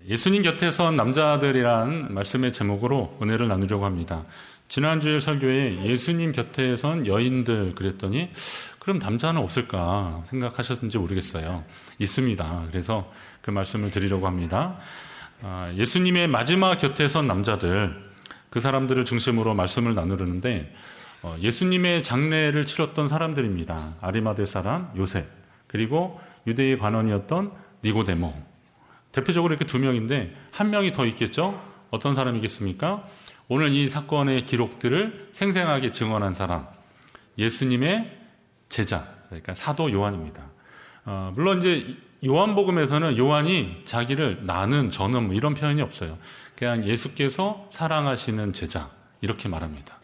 예수님 곁에 선 남자들이란 말씀의 제목으로 은혜를 나누려고 합니다. 지난주에 설교에 예수님 곁에 선 여인들 그랬더니 그럼 남자는 없을까 생각하셨는지 모르겠어요. 있습니다. 그래서 그 말씀을 드리려고 합니다. 예수님의 마지막 곁에 선 남자들, 그 사람들을 중심으로 말씀을 나누려는데 예수님의 장례를 치렀던 사람들입니다. 아리마대 사람 요셉, 그리고 유대의 관원이었던 니고데모. 대표적으로 이렇게 두 명인데 한 명이 더 있겠죠? 어떤 사람이겠습니까? 오늘 이 사건의 기록들을 생생하게 증언한 사람, 예수님의 제자, 그러니까 사도 요한입니다. 물론 이제 요한복음에서는 요한이 자기를 나는, 저는 이런 표현이 없어요. 그냥 예수께서 사랑하시는 제자 이렇게 말합니다.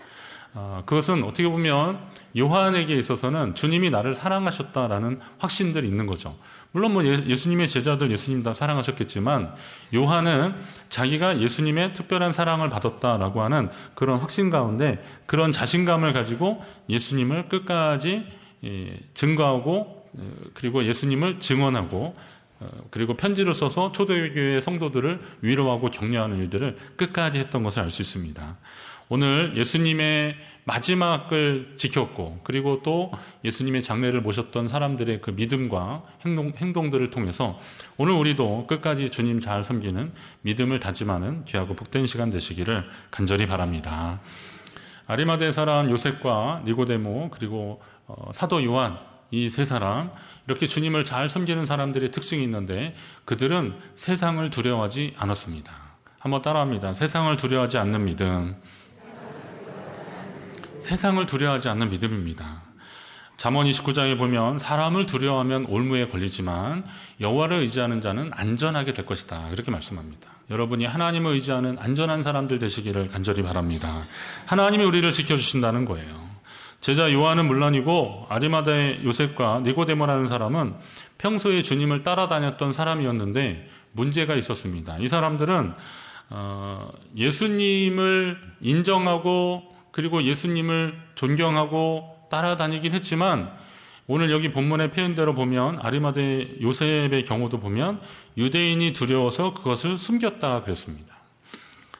그것은 어떻게 보면 요한에게 있어서는 주님이 나를 사랑하셨다라는 확신들이 있는 거죠. 물론 뭐 예수님의 제자들 예수님 다 사랑하셨겠지만 요한은 자기가 예수님의 특별한 사랑을 받았다라고 하는 그런 확신 가운데 그런 자신감을 가지고 예수님을 끝까지 증거하고 그리고 예수님을 증언하고 그리고 편지를 써서 초대교회 성도들을 위로하고 격려하는 일들을 끝까지 했던 것을 알 수 있습니다. 오늘 예수님의 마지막을 지켰고 그리고 또 예수님의 장례를 모셨던 사람들의 그 믿음과 행동들을 통해서 오늘 우리도 끝까지 주님 잘 섬기는 믿음을 다짐하는 귀하고 복된 시간 되시기를 간절히 바랍니다. 아리마대 사람 요셉과 니고데모 그리고 사도 요한, 이 세 사람, 이렇게 주님을 잘 섬기는 사람들의 특징이 있는데 그들은 세상을 두려워하지 않았습니다. 한번 따라합니다. 세상을 두려워하지 않는 믿음. 세상을 두려워하지 않는 믿음입니다. 잠언 29장에 보면 사람을 두려워하면 올무에 걸리지만 여호와를 의지하는 자는 안전하게 될 것이다. 이렇게 말씀합니다. 여러분이 하나님을 의지하는 안전한 사람들 되시기를 간절히 바랍니다. 하나님이 우리를 지켜주신다는 거예요. 제자 요한은 물론이고 아리마다의 요셉과 니고데모라는 사람은 평소에 주님을 따라다녔던 사람이었는데 문제가 있었습니다. 이 사람들은 예수님을 인정하고 그리고 예수님을 존경하고 따라다니긴 했지만 오늘 여기 본문의 표현대로 보면 아리마대 요셉의 경우도 보면 유대인이 두려워서 그것을 숨겼다 그랬습니다.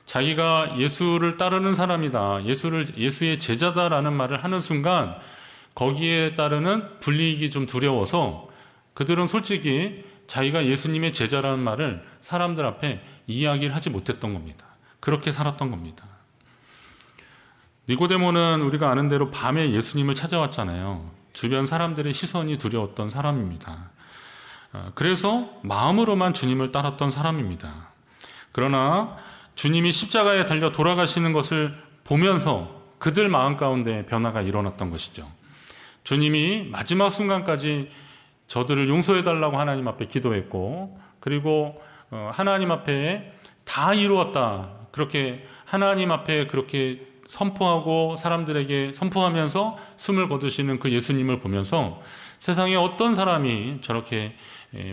자기가 예수를 따르는 사람이다, 예수의 제자다라는 말을 하는 순간 거기에 따르는 불이익이 좀 두려워서 그들은 솔직히 자기가 예수님의 제자라는 말을 사람들 앞에 이야기를 하지 못했던 겁니다. 그렇게 살았던 겁니다. 니고데모는 우리가 아는 대로 밤에 예수님을 찾아왔잖아요. 주변 사람들의 시선이 두려웠던 사람입니다. 그래서 마음으로만 주님을 따랐던 사람입니다. 그러나 주님이 십자가에 달려 돌아가시는 것을 보면서 그들 마음 가운데 변화가 일어났던 것이죠. 주님이 마지막 순간까지 저들을 용서해달라고 하나님 앞에 기도했고 그리고 하나님 앞에 다 이루었다. 그렇게 하나님 앞에 그렇게 선포하고 사람들에게 선포하면서 숨을 거두시는 그 예수님을 보면서 세상에 어떤 사람이 저렇게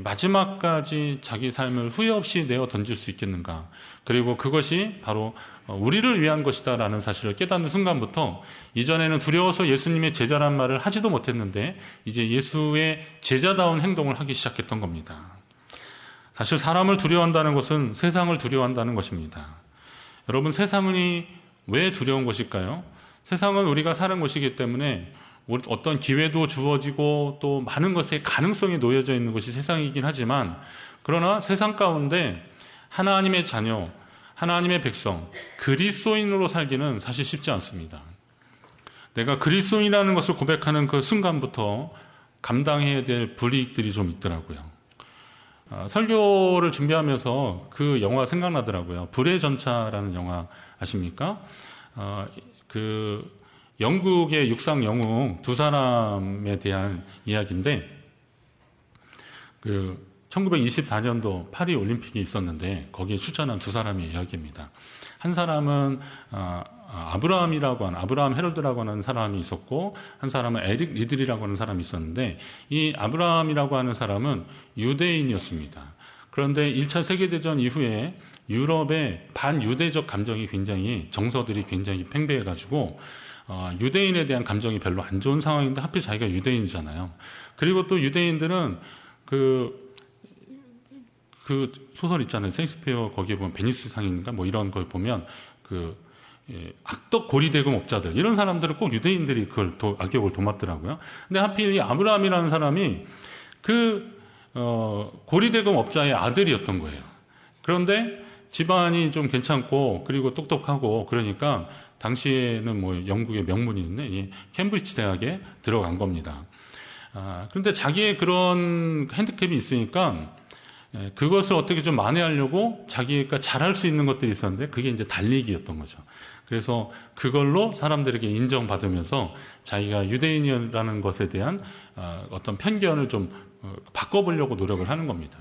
마지막까지 자기 삶을 후회 없이 내어 던질 수 있겠는가. 그리고 그것이 바로 우리를 위한 것이다 라는 사실을 깨닫는 순간부터 이전에는 두려워서 예수님의 제자란 말을 하지도 못했는데 이제 예수의 제자다운 행동을 하기 시작했던 겁니다. 사실 사람을 두려워한다는 것은 세상을 두려워한다는 것입니다. 여러분, 세상이 왜 두려운 것일까요? 세상은 우리가 사는 곳이기 때문에 어떤 기회도 주어지고 또 많은 것에 가능성이 놓여져 있는 것이 세상이긴 하지만 그러나 세상 가운데 하나님의 자녀, 하나님의 백성, 그리스도인으로 살기는 사실 쉽지 않습니다. 내가 그리스도인이라는 것을 고백하는 그 순간부터 감당해야 될 불이익들이 좀 있더라고요. 설교를 준비하면서 그 영화 생각나더라고요. 불의 전차라는 영화 아십니까? 그 영국의 육상 영웅 두 사람에 대한 이야기인데 1924년도 파리 올림픽이 있었는데 거기에 출전한 두 사람의 이야기입니다. 한 사람은 아브라함 헤럴드라고 하는 사람이 있었고 한 사람은 에릭 리들이라고 하는 사람이 있었는데 이 아브라함이라고 하는 사람은 유대인이었습니다. 그런데 1차 세계대전 이후에 유럽의 반유대적 감정이 정서들이 굉장히 팽배해가지고 유대인에 대한 감정이 별로 안 좋은 상황인데 하필 자기가 유대인이잖아요. 그리고 또 유대인들은 그 그 소설 있잖아요. 셰익스피어 거기에 보면 베니스 상인가 뭐 이런 걸 보면 악덕 고리대금 업자들 이런 사람들은 꼭 유대인들이 그걸 악역을 도맡더라고요. 근데 하필 이 아브라함이라는 사람이 고리대금 업자의 아들이었던 거예요. 그런데 집안이 좀 괜찮고 그리고 똑똑하고 그러니까 당시에는 뭐 영국의 명문이 있는 캠브리지 대학에 들어간 겁니다. 그런데 자기의 그런 핸디캡이 있으니까 그것을 어떻게 좀 만회하려고 자기가 잘할 수 있는 것들이 있었는데 그게 이제 달리기였던 거죠. 그래서 그걸로 사람들에게 인정받으면서 자기가 유대인이라는 것에 대한 어떤 편견을 좀 바꿔보려고 노력을 하는 겁니다.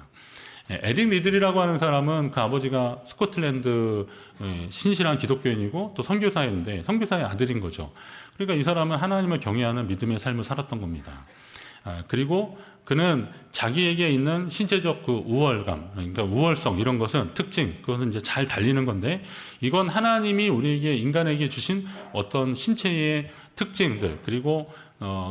에릭 리들이라고 하는 사람은 그 아버지가 스코틀랜드 신실한 기독교인이고 또 선교사였는데 선교사의 아들인 거죠. 그러니까 이 사람은 하나님을 경외하는 믿음의 삶을 살았던 겁니다. 그리고 그는 자기에게 있는 신체적 그 우월감, 그러니까 우월성 이런 것은 특징, 그것은 이제 잘 달리는 건데 이건 하나님이 우리에게 인간에게 주신 어떤 신체의 특징들 그리고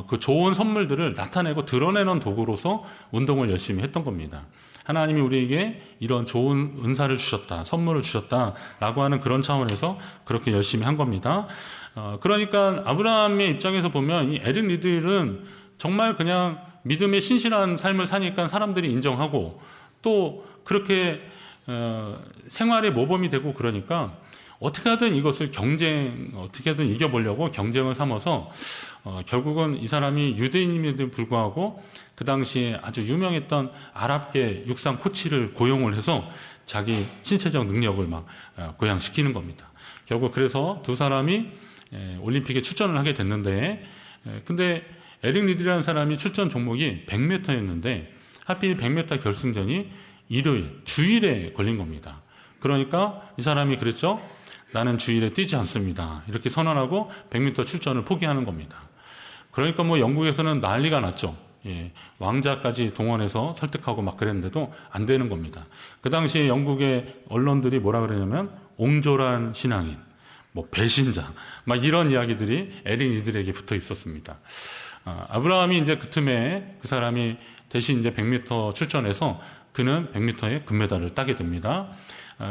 그 좋은 선물들을 나타내고 드러내는 도구로서 운동을 열심히 했던 겁니다. 하나님이 우리에게 이런 좋은 은사를 주셨다, 선물을 주셨다라고 하는 그런 차원에서 그렇게 열심히 한 겁니다. 그러니까 아브라함의 입장에서 보면 이 에릭 리들은 정말 그냥 믿음의 신실한 삶을 사니까 사람들이 인정하고 또 그렇게 생활의 모범이 되고 그러니까 어떻게 하든 이것을 어떻게 하든 이겨보려고 경쟁을 삼아서 결국은 이 사람이 유대인임에도 불구하고 그 당시에 아주 유명했던 아랍계 육상 코치를 고용을 해서 자기 신체적 능력을 막 고양시키는 겁니다. 결국 그래서 두 사람이 올림픽에 출전을 하게 됐는데 근데 에릭 리들이라는 사람이 출전 종목이 100m였는데 하필 100m 결승전이 주일에 걸린 겁니다. 그러니까 이 사람이 그랬죠. 나는 주일에 뛰지 않습니다. 이렇게 선언하고 100m 출전을 포기하는 겁니다. 그러니까 뭐 영국에서는 난리가 났죠. 왕자까지 동원해서 설득하고 막 그랬는데도 안 되는 겁니다. 그 당시에 영국의 언론들이 뭐라 그러냐면 옹졸한 신앙인, 뭐 배신자, 막 이런 이야기들이 에릭 리들에게 붙어 있었습니다. 아브라함이 이제 그 틈에 그 사람이 대신 이제 100m 출전해서 그는 100m에 금메달을 따게 됩니다.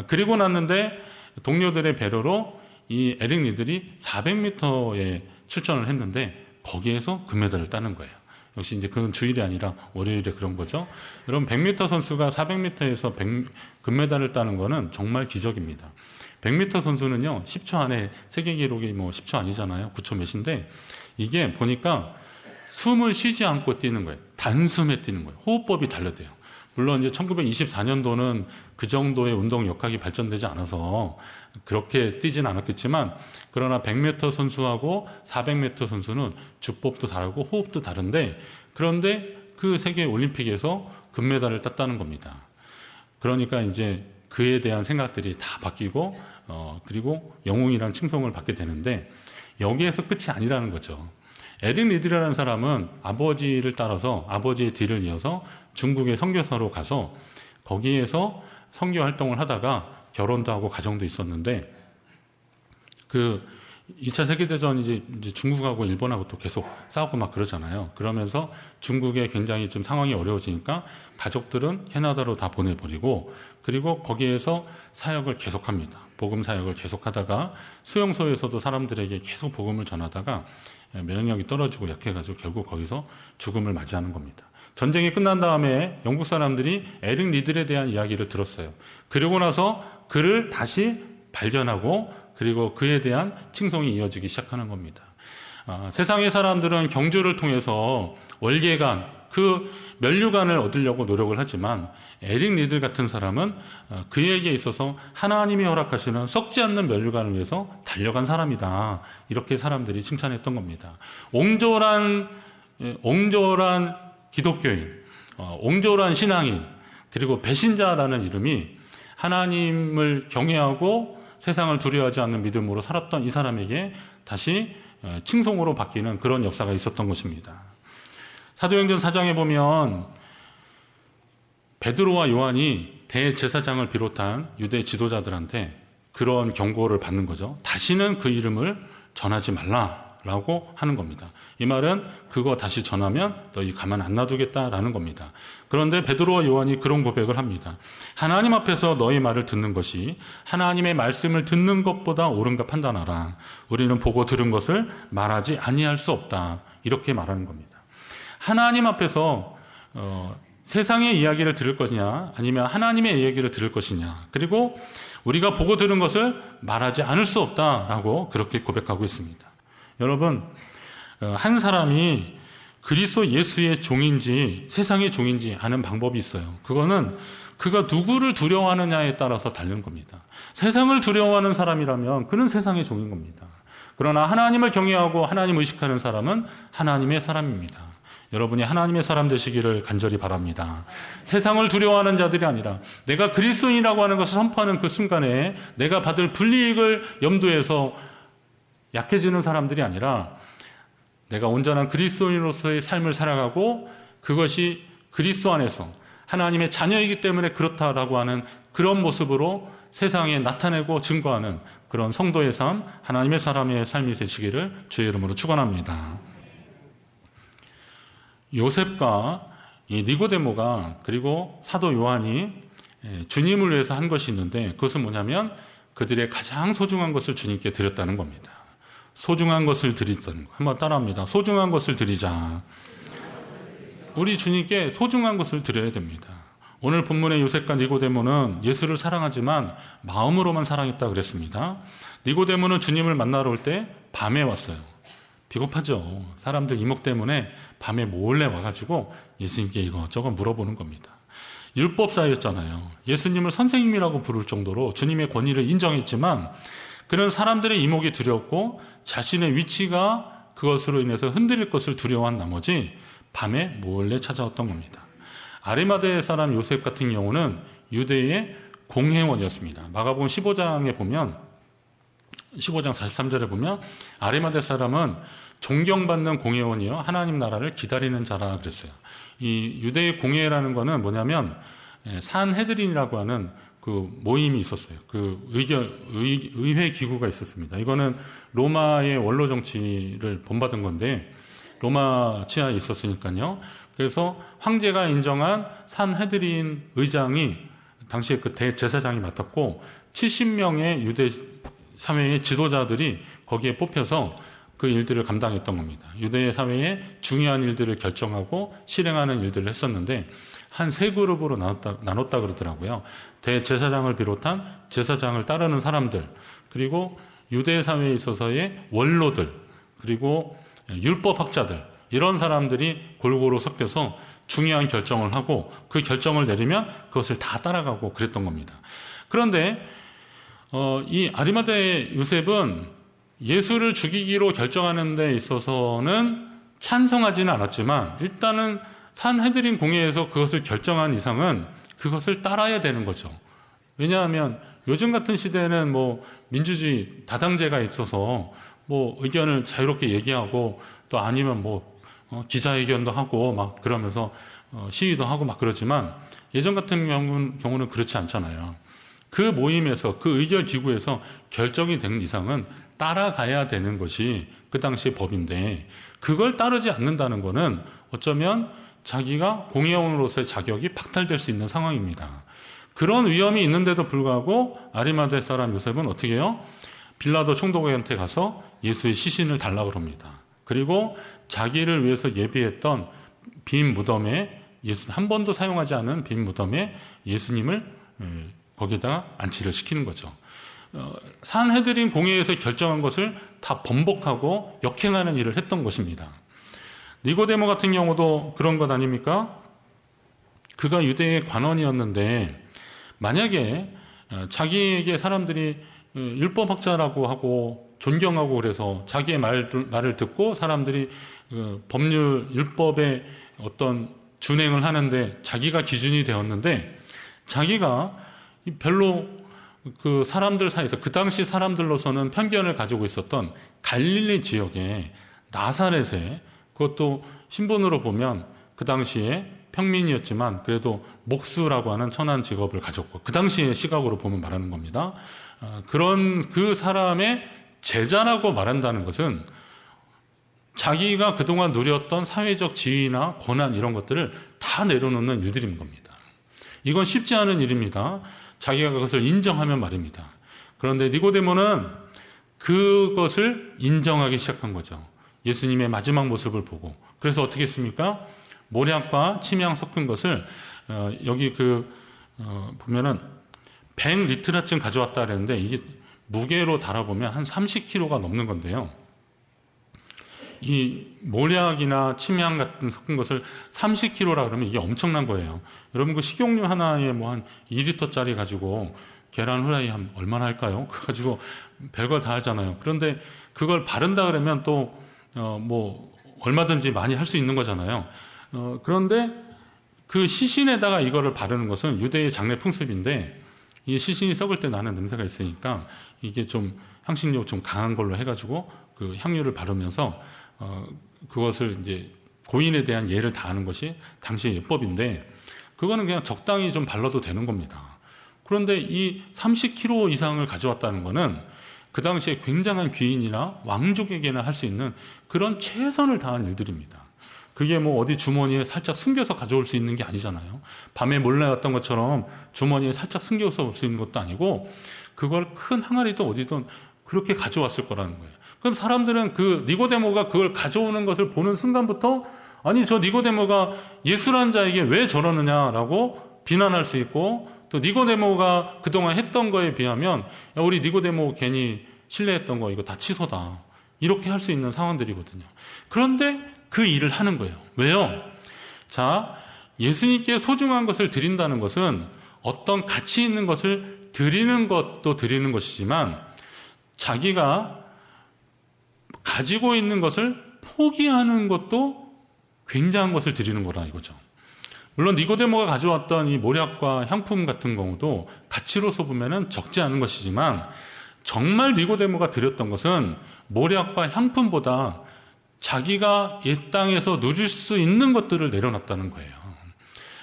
그리고 났는데 동료들의 배려로 이 에릭 리들이 400m에 출전을 했는데 거기에서 금메달을 따는 거예요. 역시 이제 그건 주일이 아니라 월요일에 그런 거죠. 여러분 100m 선수가 400m에서 금메달을 따는 거는 정말 기적입니다. 100m 선수는요 10초 안에 세계 기록이 뭐 10초 아니잖아요. 9초 몇인데 이게 보니까 숨을 쉬지 않고 뛰는 거예요. 단숨에 뛰는 거예요. 호흡법이 달라져요. 물론 이제 1924년도는 그 정도의 운동 역학이 발전되지 않아서 그렇게 뛰진 않았겠지만 그러나 100m 선수하고 400m 선수는 주법도 다르고 호흡도 다른데 그런데 그 세계 올림픽에서 금메달을 땄다는 겁니다. 그러니까 이제 그에 대한 생각들이 다 바뀌고 그리고 영웅이란 칭송을 받게 되는데 여기에서 끝이 아니라는 거죠. 에릭 리들이라는 사람은 아버지를 따라서 아버지의 뒤를 이어서 중국의 선교사로 가서 거기에서 선교 활동을 하다가 결혼도 하고 가정도 있었는데 그 2차 세계대전 이제 중국하고 일본하고 또 계속 싸우고 막 그러잖아요. 그러면서 중국에 굉장히 좀 상황이 어려워지니까 가족들은 캐나다로 다 보내버리고 그리고 거기에서 사역을 계속합니다. 복음 사역을 계속하다가 수용소에서도 사람들에게 계속 복음을 전하다가 면역력이 떨어지고 약해가지고 결국 거기서 죽음을 맞이하는 겁니다. 전쟁이 끝난 다음에 영국 사람들이 에릭 리들에 대한 이야기를 들었어요. 그리고 나서 그를 다시 발견하고 그리고 그에 대한 칭송이 이어지기 시작하는 겁니다. 세상의 사람들은 경주를 통해서 월계관, 그 면류관을 얻으려고 노력을 하지만 에릭 리들 같은 사람은 그에게 있어서 하나님이 허락하시는 썩지 않는 면류관을 위해서 달려간 사람이다. 이렇게 사람들이 칭찬했던 겁니다. 옹졸한 기독교인, 옹졸한 신앙인, 그리고 배신자라는 이름이 하나님을 경외하고 세상을 두려워하지 않는 믿음으로 살았던 이 사람에게 다시 칭송으로 바뀌는 그런 역사가 있었던 것입니다. 사도행전 4장에 보면 베드로와 요한이 대제사장을 비롯한 유대 지도자들한테 그런 경고를 받는 거죠. 다시는 그 이름을 전하지 말라. 라고 하는 겁니다. 이 말은 그거 다시 전하면 너희 가만 안 놔두겠다라는 겁니다. 그런데 베드로와 요한이 그런 고백을 합니다. 하나님 앞에서 너희 말을 듣는 것이 하나님의 말씀을 듣는 것보다 옳은가 판단하라. 우리는 보고 들은 것을 말하지 아니할 수 없다. 이렇게 말하는 겁니다. 하나님 앞에서 세상의 이야기를 들을 것이냐 아니면 하나님의 이야기를 들을 것이냐, 그리고 우리가 보고 들은 것을 말하지 않을 수 없다라고 그렇게 고백하고 있습니다. 여러분, 한 사람이 그리스도 예수의 종인지 세상의 종인지 아는 방법이 있어요. 그거는 그가 누구를 두려워하느냐에 따라서 다른 겁니다. 세상을 두려워하는 사람이라면 그는 세상의 종인 겁니다. 그러나 하나님을 경외하고 하나님을 의식하는 사람은 하나님의 사람입니다. 여러분이 하나님의 사람 되시기를 간절히 바랍니다. 세상을 두려워하는 자들이 아니라 내가 그리스도인이라고 하는 것을 선포하는 그 순간에 내가 받을 불이익을 염두해서 약해지는 사람들이 아니라 내가 온전한 그리스도인으로서의 삶을 살아가고 그것이 그리스도 안에서 하나님의 자녀이기 때문에 그렇다라고 하는 그런 모습으로 세상에 나타내고 증거하는 그런 성도의 삶, 하나님의 사람의 삶이 되시기를 주의 이름으로 축원합니다. 요셉과 이 니고데모가 그리고 사도 요한이 주님을 위해서 한 것이 있는데 그것은 뭐냐면 그들의 가장 소중한 것을 주님께 드렸다는 겁니다. 소중한 것을 드리던 거. 한번 따라합니다. 소중한 것을 드리자. 우리 주님께 소중한 것을 드려야 됩니다. 오늘 본문의 요셉과 니고데모는 예수를 사랑하지만 마음으로만 사랑했다 그랬습니다. 니고데모는 주님을 만나러 올 때 밤에 왔어요. 비겁하죠. 사람들 이목 때문에 밤에 몰래 와가지고 예수님께 이것저것 물어보는 겁니다. 율법사였잖아요. 예수님을 선생님이라고 부를 정도로 주님의 권위를 인정했지만 그는 사람들의 이목이 두렵고 자신의 위치가 그것으로 인해서 흔들릴 것을 두려워한 나머지 밤에 몰래 찾아왔던 겁니다. 아리마대 사람 요셉 같은 경우는 유대의 공회원이었습니다. 마가복음 15장에 보면 15장 43절에 보면 아리마대 사람은 존경받는 공회원이요 하나님 나라를 기다리는 자라 그랬어요. 이 유대의 공회라는 거는 뭐냐면 산헤드린이라고 하는 그 모임이 있었어요. 그 의회 기구가 있었습니다. 이거는 로마의 원로 정치를 본받은 건데 로마 치하에 있었으니까요. 그래서 황제가 인정한 산헤드린 의장이 당시에 그 대제사장이 맡았고 70명의 유대 사회의 지도자들이 거기에 뽑혀서 그 일들을 감당했던 겁니다. 유대 사회의 중요한 일들을 결정하고 실행하는 일들을 했었는데 한 세 그룹으로 나눴다 그러더라고요. 대제사장을 비롯한 제사장을 따르는 사람들, 그리고 유대 사회에 있어서의 원로들, 그리고 율법학자들, 이런 사람들이 골고루 섞여서 중요한 결정을 하고 그 결정을 내리면 그것을 다 따라가고 그랬던 겁니다. 그런데 이 아리마대 요셉은 예수를 죽이기로 결정하는 데 있어서는 찬성하지는 않았지만 일단은 산헤드린 공회에서 그것을 결정한 이상은 그것을 따라야 되는 거죠. 왜냐하면 요즘 같은 시대에는 뭐 민주주의 다당제가 있어서 뭐 의견을 자유롭게 얘기하고 또 아니면 뭐 기자회견도 하고 막 그러면서 시위도 하고 막 그러지만 예전 같은 경우는 그렇지 않잖아요. 그 모임에서 그 의결 기구에서 결정이 된 이상은 따라가야 되는 것이 그 당시의 법인데 그걸 따르지 않는다는 것은 어쩌면 자기가 공회원으로서의 자격이 박탈될 수 있는 상황입니다. 그런 위험이 있는데도 불구하고 아리마대 사람 요셉은 어떻게 해요? 빌라도 총독한테 가서 예수의 시신을 달라고 합니다. 그리고 자기를 위해서 예비했던 빈 무덤에 한 번도 사용하지 않은 빈 무덤에 예수님을 거기다가 안치를 시키는 거죠. 산헤드린 공회에서 결정한 것을 다 번복하고 역행하는 일을 했던 것입니다. 니고데모 같은 경우도 그런 것 아닙니까? 그가 유대의 관원이었는데 만약에 자기에게 사람들이 율법학자라고 하고 존경하고 그래서 자기의 말을 듣고 사람들이 법률, 율법의 어떤 준행을 하는데 자기가 기준이 되었는데 자기가 별로 그 사람들 사이에서 그 당시 사람들로서는 편견을 가지고 있었던 갈릴리 지역의 나사렛에 그것도 신분으로 보면 그 당시에 평민이었지만 그래도 목수라고 하는 천한 직업을 가졌고 그 당시의 시각으로 보면 말하는 겁니다. 그런 그 사람의 제자라고 말한다는 것은 자기가 그동안 누렸던 사회적 지위나 권한 이런 것들을 다 내려놓는 일들인 겁니다. 이건 쉽지 않은 일입니다. 자기가 그것을 인정하면 말입니다. 그런데 니고데모는 그것을 인정하기 시작한 거죠. 예수님의 마지막 모습을 보고. 그래서 어떻게 했습니까? 모략과 침향 섞은 것을 여기 보면은 100리트라쯤 가져왔다 그랬는데 이게 무게로 달아보면 한 30kg가 넘는 건데요. 이 모략이나 침향 같은 섞은 것을 30kg라 그러면 이게 엄청난 거예요. 여러분 그 식용유 하나에 뭐 한 2리터짜리 가지고 계란 후라이 한 얼마나 할까요? 그거 가지고 별걸 다 하잖아요. 그런데 그걸 바른다 그러면 또 뭐 얼마든지 많이 할 수 있는 거잖아요. 그런데 그 시신에다가 이거를 바르는 것은 유대의 장례 풍습인데 이 시신이 썩을 때 나는 냄새가 있으니까 이게 좀 향신료 좀 강한 걸로 해가지고 그 향유를 바르면서 그것을 이제 고인에 대한 예를 다하는 것이 당시의 예법인데 그거는 그냥 적당히 좀 발라도 되는 겁니다. 그런데 이 30kg 이상을 가져왔다는 거는 그 당시에 굉장한 귀인이나 왕족에게나 할 수 있는 그런 최선을 다한 일들입니다. 그게 뭐 어디 주머니에 살짝 숨겨서 가져올 수 있는 게 아니잖아요. 밤에 몰래 왔던 것처럼 주머니에 살짝 숨겨서 올 수 있는 것도 아니고 그걸 큰 항아리든 어디든 그렇게 가져왔을 거라는 거예요. 그럼 사람들은 그 니고데모가 그걸 가져오는 것을 보는 순간부터 아니 저 니고데모가 예수라는 자에게 왜 저러느냐라고 비난할 수 있고 또 니고데모가 그동안 했던 거에 비하면 야, 우리 니고데모 괜히 신뢰했던 거 이거 다 취소다. 이렇게 할 수 있는 상황들이거든요. 그런데 그 일을 하는 거예요. 왜요? 자, 예수님께 소중한 것을 드린다는 것은 어떤 가치 있는 것을 드리는 것도 드리는 것이지만 자기가 가지고 있는 것을 포기하는 것도 굉장한 것을 드리는 거라 이거죠. 물론 니고데모가 가져왔던 이 모략과 향품 같은 경우도 가치로서 보면은 적지 않은 것이지만 정말 니고데모가 드렸던 것은 모략과 향품보다 자기가 이 땅에서 누릴 수 있는 것들을 내려놨다는 거예요.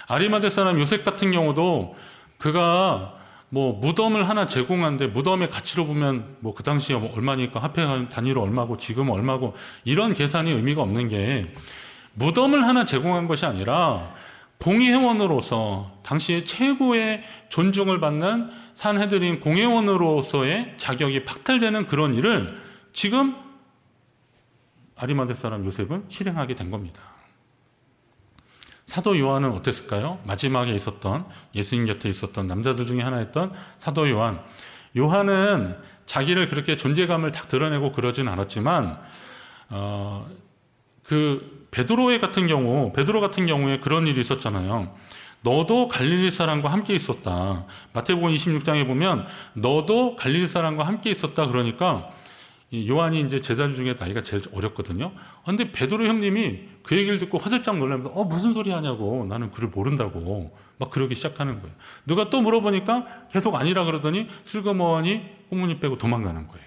아리마대 사람 요셉 같은 경우도 그가 뭐 무덤을 하나 제공하는데 무덤의 가치로 보면 뭐 그 당시에 얼마니까 화폐 단위로 얼마고 지금 얼마고 이런 계산이 의미가 없는 게 무덤을 하나 제공한 것이 아니라 공회원으로서 당시에 최고의 존중을 받는 산헤드린 공회원으로서의 자격이 박탈되는 그런 일을 지금 아리마대 사람 요셉은 실행하게 된 겁니다. 사도 요한은 어땠을까요? 마지막에 있었던 예수님 곁에 있었던 남자들 중에 하나였던 사도 요한. 요한은 자기를 그렇게 존재감을 다 드러내고 그러진 않았지만 베드로 같은 경우에 그런 일이 있었잖아요. 너도 갈릴리 사람과 함께 있었다. 마태복음 26장에 보면 너도 갈릴리 사람과 함께 있었다. 그러니까 요한이 이제 제자들 중에 나이가 제일 어렸거든요. 근데 베드로 형님이 그 얘기를 듣고 화들짝 놀라면서 무슨 소리 하냐고 나는 그를 모른다고 막 그러기 시작하는 거예요. 누가 또 물어보니까 계속 아니라 그러더니 슬그머니 꽃무늬 빼고 도망가는 거예요.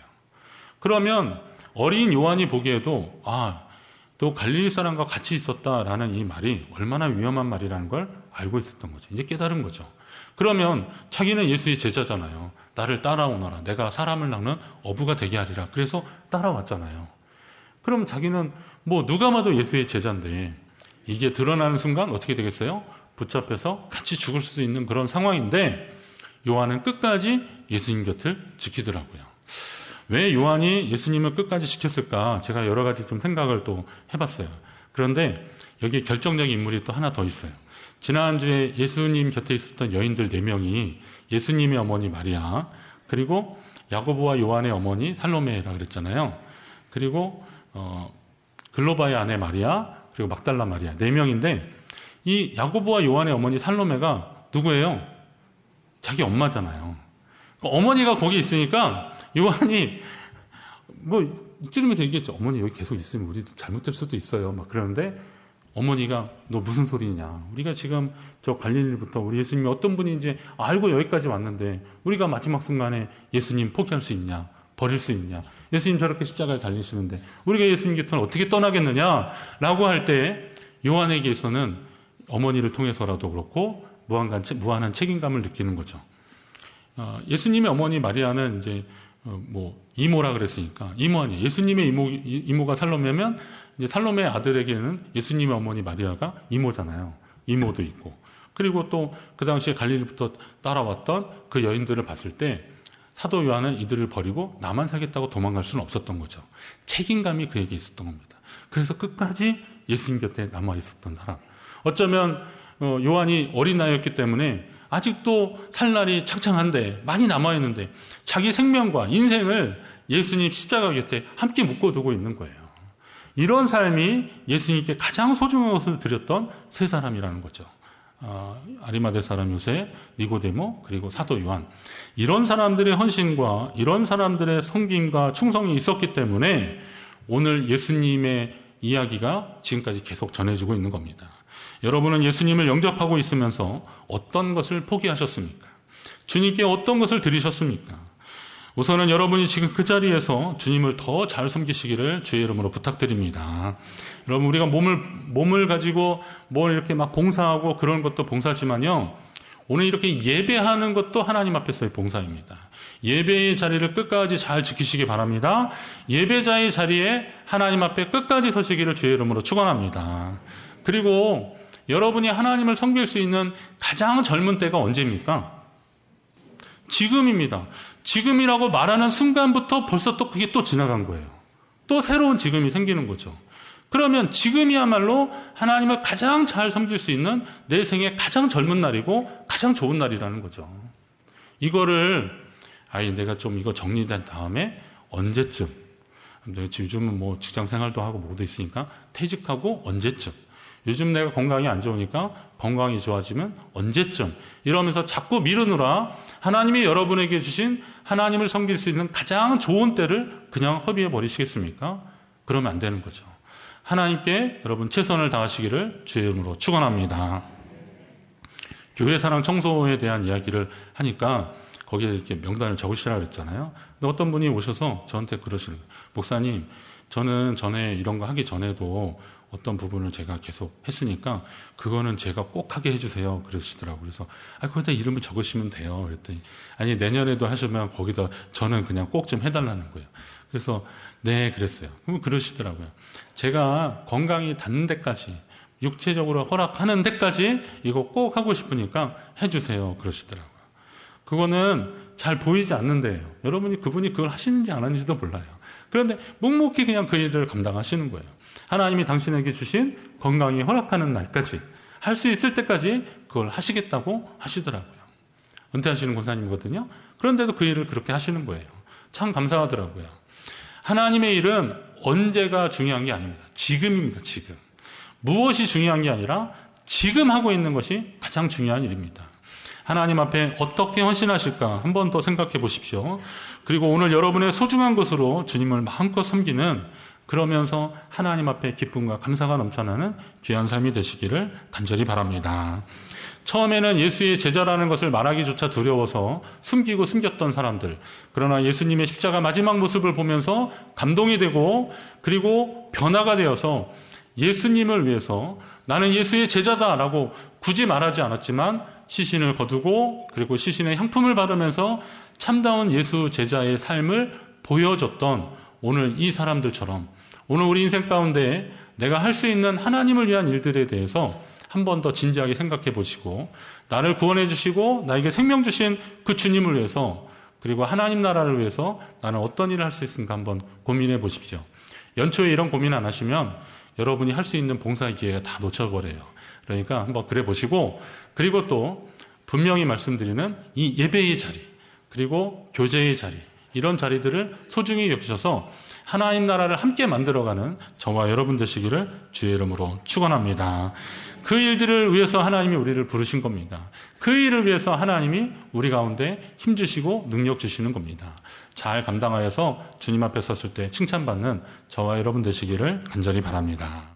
그러면 어린 요한이 보기에도 또 갈릴리 사람과 같이 있었다라는 이 말이 얼마나 위험한 말이라는 걸 알고 있었던 거죠. 이제 깨달은 거죠. 그러면 자기는 예수의 제자잖아요. 나를 따라오너라. 내가 사람을 낚는 어부가 되게 하리라. 그래서 따라왔잖아요. 그럼 자기는 뭐 누가 봐도 예수의 제자인데 이게 드러나는 순간 어떻게 되겠어요? 붙잡혀서 같이 죽을 수 있는 그런 상황인데 요한은 끝까지 예수님 곁을 지키더라고요. 왜 요한이 예수님을 끝까지 지켰을까? 제가 여러 가지 좀 생각을 또 해봤어요. 그런데 여기 결정적인 인물이 또 하나 더 있어요. 지난주에 예수님 곁에 있었던 여인들 4명이 예수님의 어머니 마리아, 그리고 야고보와 요한의 어머니 살로메라 그랬잖아요. 그리고 글로바의 아내 마리아, 그리고 막달라 마리아 4명인데 이 야고보와 요한의 어머니 살로메가 누구예요? 자기 엄마잖아요. 어머니가 거기 있으니까 요한이 뭐 이쯤에서 얘기했죠. 어머니 여기 계속 있으면 우리도 잘못될 수도 있어요. 막 그러는데 어머니가 너 무슨 소리냐. 우리가 지금 저 갈릴리부터 우리 예수님이 어떤 분인지 알고 여기까지 왔는데 우리가 마지막 순간에 예수님 포기할 수 있냐. 버릴 수 있냐. 예수님 저렇게 십자가에 달리시는데 우리가 예수님 곁을 어떻게 떠나겠느냐. 라고 할 때 요한에게서는 어머니를 통해서라도 그렇고 무한한 책임감을 느끼는 거죠. 예수님의 어머니 마리아는 이제 이모라 그랬으니까 이모 아니에요. 예수님의 이모가 살로메면 이제 살로메의 아들에게는 예수님의 어머니 마리아가 이모잖아요. 이모도 있고. 그리고 또 그 당시에 갈릴리부터 따라왔던 그 여인들을 봤을 때 사도 요한은 이들을 버리고 나만 살겠다고 도망갈 수는 없었던 거죠. 책임감이 그에게 있었던 겁니다. 그래서 끝까지 예수님 곁에 남아 있었던 사람. 어쩌면 요한이 어린 나이였기 때문에 아직도 살 날이 창창한데 많이 남아있는데 자기 생명과 인생을 예수님 십자가 곁에 함께 묶어두고 있는 거예요. 이런 삶이 예수님께 가장 소중한 것을 드렸던 세 사람이라는 거죠. 아리마대 사람 요셉, 니고데모, 그리고 사도 요한. 이런 사람들의 헌신과 이런 사람들의 섬김과 충성이 있었기 때문에 오늘 예수님의 이야기가 지금까지 계속 전해지고 있는 겁니다. 여러분은 예수님을 영접하고 있으면서 어떤 것을 포기하셨습니까? 주님께 어떤 것을 드리셨습니까? 우선은 여러분이 지금 그 자리에서 주님을 더 잘 섬기시기를 주의 이름으로 부탁드립니다. 여러분, 우리가 몸을 가지고 뭘 이렇게 막 봉사하고 그런 것도 봉사지만요, 오늘 이렇게 예배하는 것도 하나님 앞에서의 봉사입니다. 예배의 자리를 끝까지 잘 지키시기 바랍니다. 예배자의 자리에 하나님 앞에 끝까지 서시기를 주의 이름으로 축원합니다. 그리고 여러분이 하나님을 섬길 수 있는 가장 젊은 때가 언제입니까? 지금입니다. 지금이라고 말하는 순간부터 벌써 또 그게 또 지나간 거예요. 또 새로운 지금이 생기는 거죠. 그러면 지금이야말로 하나님을 가장 잘 섬길 수 있는 내 생의 가장 젊은 날이고 가장 좋은 날이라는 거죠. 이거를 내가 좀 이거 정리된 다음에 언제쯤, 내가 요즘은 뭐 직장 생활도 하고 뭐도 있으니까 퇴직하고 언제쯤, 요즘 내가 건강이 안 좋으니까 건강이 좋아지면 언제쯤, 이러면서 자꾸 미루느라 하나님이 여러분에게 주신 하나님을 섬길 수 있는 가장 좋은 때를 그냥 허비해 버리시겠습니까? 그러면 안 되는 거죠. 하나님께 여러분 최선을 다하시기를 주의 이름으로 축원합니다. 교회 사랑 청소에 대한 이야기를 하니까 거기에 이렇게 명단을 적으시라고 그랬잖아요. 근데 어떤 분이 오셔서 저한테 그러시는 거예요. 목사님, 저는 전에 이런 거 하기 전에도 어떤 부분을 제가 계속 했으니까 그거는 제가 꼭 하게 해주세요. 그러시더라고요. 그래서 거기다 이름을 적으시면 돼요. 그랬더니 아니, 내년에도 하시면 거기다 저는 그냥 꼭 좀 해달라는 거예요. 그래서 네, 그랬어요. 그럼 그러시더라고요. 제가 건강이 닿는 데까지, 육체적으로 허락하는 데까지 이거 꼭 하고 싶으니까 해주세요. 그러시더라고요. 그거는 잘 보이지 않는데요. 여러분이 그분이 그걸 하시는지 안 하는지도 몰라요. 그런데 묵묵히 그냥 그 일을 감당하시는 거예요. 하나님이 당신에게 주신 건강이 허락하는 날까지, 할 수 있을 때까지 그걸 하시겠다고 하시더라고요. 은퇴하시는 권사님이거든요. 그런데도 그 일을 그렇게 하시는 거예요. 참 감사하더라고요. 하나님의 일은 언제가 중요한 게 아닙니다. 지금입니다. 지금. 무엇이 중요한 게 아니라 지금 하고 있는 것이 가장 중요한 일입니다. 하나님 앞에 어떻게 헌신하실까 한 번 더 생각해 보십시오. 그리고 오늘 여러분의 소중한 것으로 주님을 마음껏 섬기는, 그러면서 하나님 앞에 기쁨과 감사가 넘쳐나는 귀한 삶이 되시기를 간절히 바랍니다. 처음에는 예수의 제자라는 것을 말하기조차 두려워서 숨기고 숨겼던 사람들, 그러나 예수님의 십자가 마지막 모습을 보면서 감동이 되고 그리고 변화가 되어서 예수님을 위해서 나는 예수의 제자다라고 굳이 말하지 않았지만 시신을 거두고 그리고 시신의 향품을 바르면서 참다운 예수 제자의 삶을 보여줬던 오늘 이 사람들처럼 오늘 우리 인생 가운데 내가 할 수 있는 하나님을 위한 일들에 대해서 한 번 더 진지하게 생각해 보시고, 나를 구원해 주시고 나에게 생명 주신 그 주님을 위해서, 그리고 하나님 나라를 위해서 나는 어떤 일을 할 수 있을까 한번 고민해 보십시오. 연초에 이런 고민 안 하시면 여러분이 할 수 있는 봉사의 기회가 다 놓쳐버려요. 그러니까 한번 그래 보시고, 그리고 또 분명히 말씀드리는 이 예배의 자리, 그리고 교제의 자리, 이런 자리들을 소중히 여기셔서 하나님 나라를 함께 만들어가는 저와 여러분 되시기를 주의 이름으로 축원합니다. 그 일들을 위해서 하나님이 우리를 부르신 겁니다. 그 일을 위해서 하나님이 우리 가운데 힘주시고 능력 주시는 겁니다. 잘 감당하여서 주님 앞에 섰을 때 칭찬받는 저와 여러분 되시기를 간절히 바랍니다.